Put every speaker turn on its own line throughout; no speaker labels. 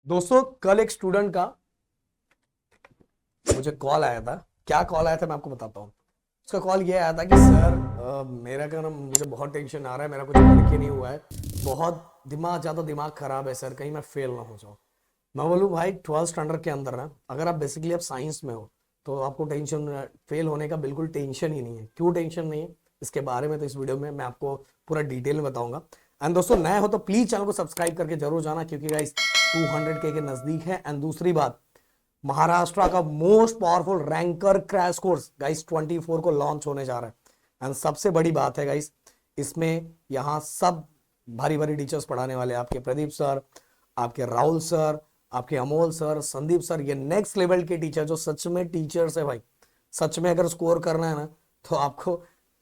दोस्तों कल एक स्टूडेंट का मुझे कॉल आया था। क्या कॉल आया था मैं आपको बताता हूँ। उसका कॉल ये आया था कि सर मेरा क्या नाम, मुझे बहुत टेंशन आ रहा है, मेरा कुछ पढ़ के नहीं हुआ है, बहुत ज़्यादा दिमाग खराब है सर, कहीं मैं फेल ना हो जाऊँ। मैं बोलूँ भाई 12th स्टैंडर्ड के अंदर ना, अगर आप बेसिकली आप साइंस में हो तो आपको टेंशन, फेल होने का बिल्कुल टेंशन ही नहीं है। क्यों टेंशन नहीं है, इसके बारे में तो इस वीडियो में मैं आपको पूरा डिटेल में बताऊंगा। एंड दोस्तों नए हो तो प्लीज चैनल को सब्सक्राइब करके जरूर जाना, क्योंकि गाइस 200K के नजदीक है। एंड दूसरी बात, महाराष्ट्र का most powerful ranker crash course guys 24 को लॉन्च होने जा रहा है। एंड सबसे बड़ी बात है गाइस, इसमें यहाँ सब भारी भारी टीचर्स पढ़ाने वाले हैं। आपके प्रदीप सर, आपके राहुल सर, आपके अमोल सर, संदीप सर, ये नेक्स्ट लेवल के टीचर जो सच में टीचर्स है भाई। सच में अगर स्कोर करना है ना तो आपको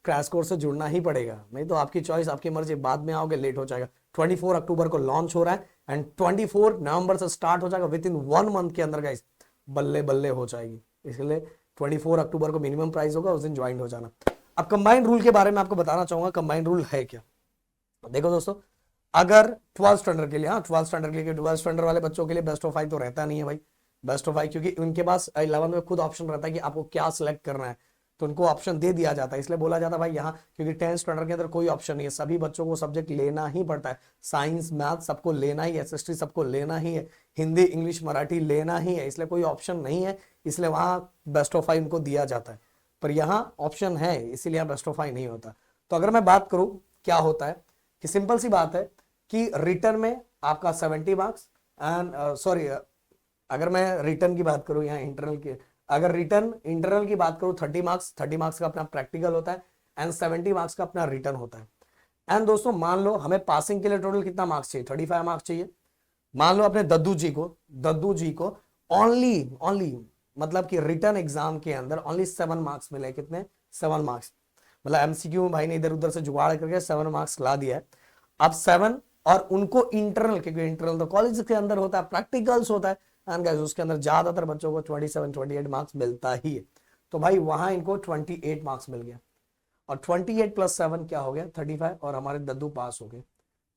क्रैश कोर्स से जुड़ना ही पड़ेगा, नहीं तो आपकी चॉइस, आपकी मर्जी, बाद में आओगे लेट हो जाएगा। 24 अक्टूबर को लॉन्च हो रहा है एंड 24 नवंबर से स्टार्ट हो जाएगा। विद इन 1 मंथ के अंदर गाइस बल्ले बल्ले हो जाएगी। इसलिए 24 अक्टूबर को मिनिमम प्राइस होगा, उस दिन ज्वाइन हो जाना। अब कंबाइंड रूल के बारे में आपको बताना चाहूंगा। कंबाइंड रूल है क्या, देखो दोस्तों, अगर 12th स्टैंडर्ड के लिए, हाँ 12th स्टैंडर्ड के लिए, 12th स्टैंडर्ड वाले बच्चों के लिए बेस्ट ऑफ 5 तो रहता नहीं है भाई। बेस्ट ऑफ 5 क्योंकि उनके पास 11th में खुद ऑप्शन रहता है कि आपको क्या सिलेक्ट करना है, तो उनको ऑप्शन दे दिया जाता है। इसलिए बोला जाता है भाई यहाँ, क्योंकि 10th स्टैंडर्ड के अंदर कोई ऑप्शन नहीं है, सभी बच्चों को सब्जेक्ट लेना ही पड़ता है। साइंस मैथ सबको लेना ही है, एसएसटी सबको लेना ही है, हिंदी इंग्लिश मराठी लेना ही है, इसलिए कोई ऑप्शन नहीं है। इसलिए वहां बेस्ट ऑफ 5 उनको दिया जाता है। पर यहाँ ऑप्शन है, इसीलिए यहाँ बेस्ट ऑफ 5 नहीं होता। तो अगर मैं बात करूं क्या होता है, कि सिंपल सी बात है कि रिटर्न में आपका 70 मार्क्स एंड सॉरी, अगर मैं रिटर्न की बात करूं, यहाँ इंटरनल की, अगर रिटर्न इंटरनल की बात करूं 30 मार्क्स, 30 मार्क्स का अपना प्रैक्टिकल होता है एंड 70 मार्क्स का अपना रिटर्न होता है। एंड दोस्तों मान लो हमें पासिंग के लिए टोटल कितना मार्क्स चाहिए, 35 मार्क्स चाहिए। मान लो अपने दद्दू जी को ओनली ओनली मतलब कि रिटर्न एग्जाम के अंदर ओनली 7 मार्क्स मिले। कितने, 7 मार्क्स। मतलब एमसीक्यू में भाई ने इधर उधर से जुगाड़ करके 7 मार्क्स ला दिया है। अब 7, और उनको इंटरनल, क्योंकि इंटरनल तो कॉलेज के अंदर होता है, प्रैक्टिकल्स होता है, एंड गाइस उसके अंदर ज्यादातर बच्चों को 27 28 मार्क्स मिलता ही है। तो भाई वहां इनको 28 मार्क्स मिल गया, और 28 + 7 क्या हो गया, 35, और हमारे दद्दू पास हो गए।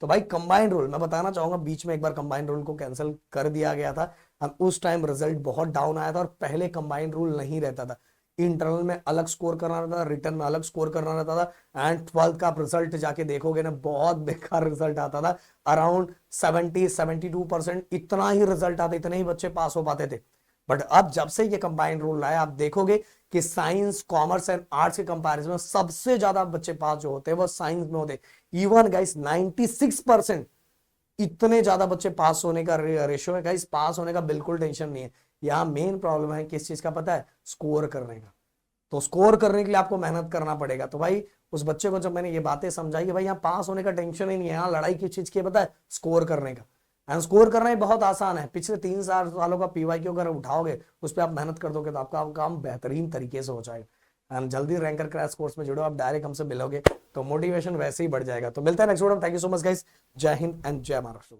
तो भाई कंबाइंड रूल मैं बताना चाहूंगा, बीच में एक बार कंबाइंड रूल को कैंसिल कर दिया गया था। अब उस टाइम रिजल्ट बहुत डाउन आया था, और पहले कंबाइंड रूल नहीं रहता था। इंटरनल में अलग स्कोर करना रहता था, रिटर्न में अलग स्कोर करना रहता था। एंड 12th का रिजल्ट जाके देखोगे ना, बहुत बेकार रिजल्ट आता था। अराउंड 70 72% इतना ही रिजल्ट आता, इतने ही बच्चे पास हो पाते थे। बट अब जब से ये कंबाइंड रूल आया, आप देखोगे कि साइंस कॉमर्स एंड आर्ट्स के कंपैरिजन में सबसे ज्यादा बच्चे पास जो होते हैं वो साइंस में होते। इवन गाइस 96%, इतने ज्यादा बच्चे पास होने का रेशियो है गाइस। पास होने का बिल्कुल टेंशन नहीं है। यहाँ मेन प्रॉब्लम है किस चीज का पता है, स्कोर करने का। तो स्कोर करने के लिए आपको मेहनत करना पड़ेगा। तो भाई उस बच्चे को जब मैंने ये बातें समझाई कि भाई यहाँ पास होने का टेंशन ही नहीं है, यहाँ लड़ाई किस चीज की है पता है, स्कोर करने का। एंड स्कोर करना ही बहुत आसान है। पिछले 3 सालों का पीवाईक्यू अगर उठाओगे, उस पर आप मेहनत कर दोगे, तो आपका काम बेहतरीन तरीके से हो जाएगा। एंड जल्दी रैंकर क्रैश कोर्स में जुड़ो, आप डायरेक्ट हमसे मिलोगे तो मोटिवेशन वैसे ही बढ़ जाएगा। तो मिलता है नेक्स्ट वीडियो में। Thank you so much guys. जय हिंद एंड जय महाराष्ट्र।